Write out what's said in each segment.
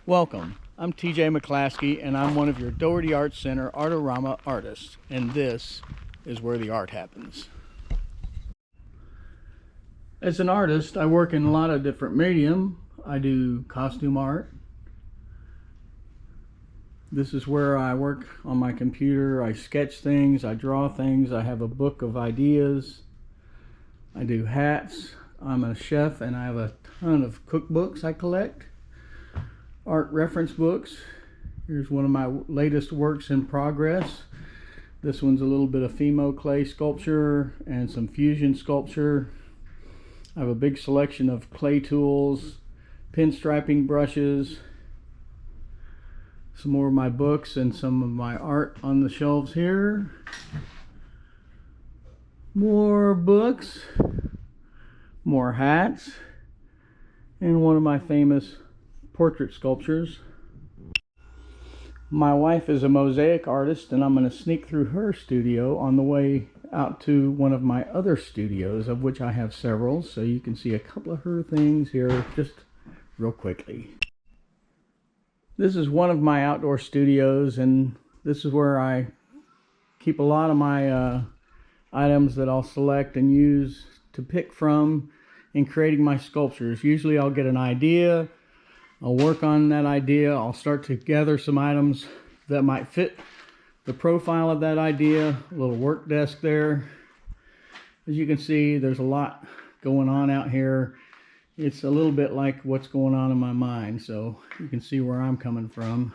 Welcome, I'm TJ Maclaskey, and I'm one of your Doherty Arts Center Artorama artists, and this is where the art happens. As an artist, I work in a lot of different medium. I do costume art. This is where I work on my computer. I sketch things, I draw things, I have a book of ideas. I do hats. I'm a chef and I have a ton of cookbooks I collect. Art reference books. Here's one of my latest works in progress. This one's a little bit of Fimo clay sculpture and some fusion sculpture. I have a big selection of clay tools, pinstriping brushes, some more of my books and some of my art on the shelves here. More books, more hats, and one of my famous portrait sculptures. My wife is a mosaic artist, and I'm going to sneak through her studio on the way out to one of my other studios, of which I have several, so you can see a couple of her things here just real quickly. This is one of my outdoor studios, and this is where I keep a lot of my items that I'll select and use to pick from in creating my sculptures. Usually I'll get an idea, I'll work on that idea, I'll start to gather some items that might fit the profile of that idea. A little work desk there. As you can see, there's a lot going on out here. It's a little bit like what's going on in my mind, so you can see where I'm coming from.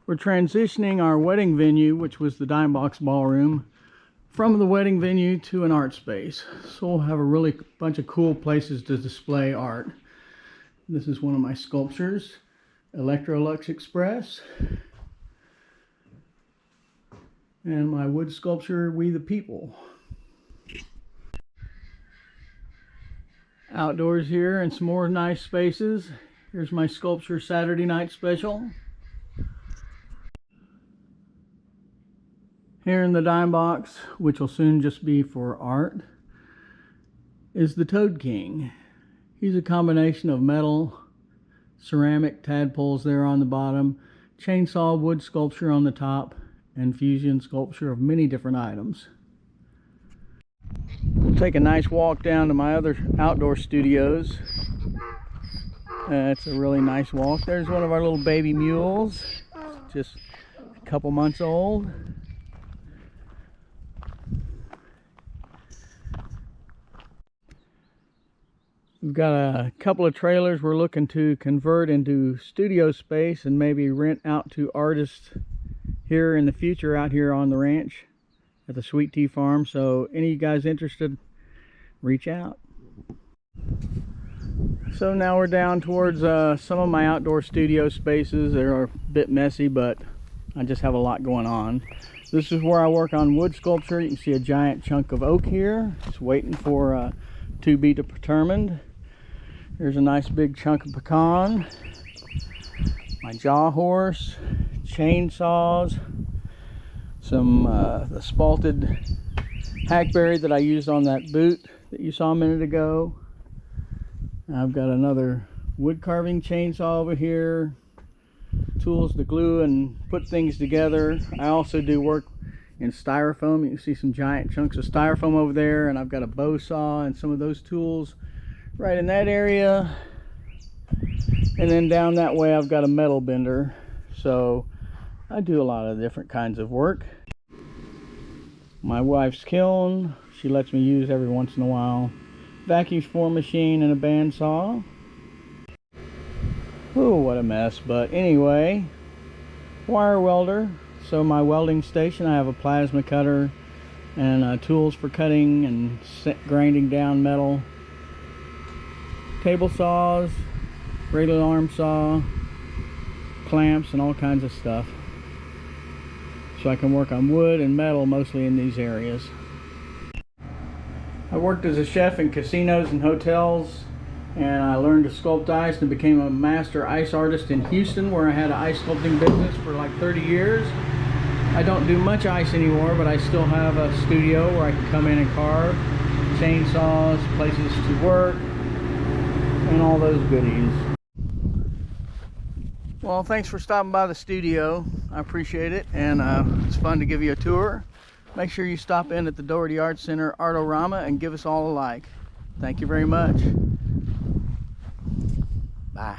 We're transitioning our wedding venue, which was the Dime Box Ballroom, from the wedding venue to an art space. So we'll have a really bunch of cool places to display art. This is one of my sculptures, Electrolux Express. And my wood sculpture, We the People. Outdoors here and some more nice spaces. Here's my sculpture, Saturday Night Special. Here in the dime box, which will soon just be for art, is the Toad King. He's a combination of metal, ceramic tadpoles there on the bottom, chainsaw wood sculpture on the top, and fusion sculpture of many different items. We'll take a nice walk down to my other outdoor studios. It's a really nice walk. There's one of our little baby mules, just a couple months old. We've got a couple of trailers we're looking to convert into studio space and maybe rent out to artists here in the future out here on the ranch at the Sweet Tea Farm. So any of you guys interested, reach out. So now we're down towards some of my outdoor studio spaces. They're a bit messy, but I just have a lot going on. This is where I work on wood sculpture. You can see a giant chunk of oak here. It's waiting for to be determined. Here's a nice big chunk of pecan. My jaw horse, chainsaws, some the spalted hackberry that I used on that boot that you saw a minute ago. I've got another wood carving chainsaw over here, tools to glue and put things together. I also do work in styrofoam. You can see some giant chunks of styrofoam over there, and I've got a bow saw and some of those tools right in that area. And then down that way I've got a metal bender. So I do a lot of different kinds of work. My wife's kiln, she lets me use every once in a while. Vacuum form machine and a bandsaw. Oh, what a mess. But anyway, wire welder. So my welding station, I have a plasma cutter and tools for cutting and grinding down metal. Table saws, radial arm saw, clamps, and all kinds of stuff. So I can work on wood and metal mostly in these areas. I worked as a chef in casinos and hotels, and I learned to sculpt ice and became a master ice artist in Houston, where I had an ice sculpting business for like 30 years. I don't do much ice anymore, but I still have a studio where I can come in and carve, chainsaws, places to work, and all those goodies. Well, thanks for stopping by the studio. I appreciate it, and it's fun to give you a tour. Make sure you stop in at the Doherty Arts Center Artorama and give us all a like. Thank you very much. Bye.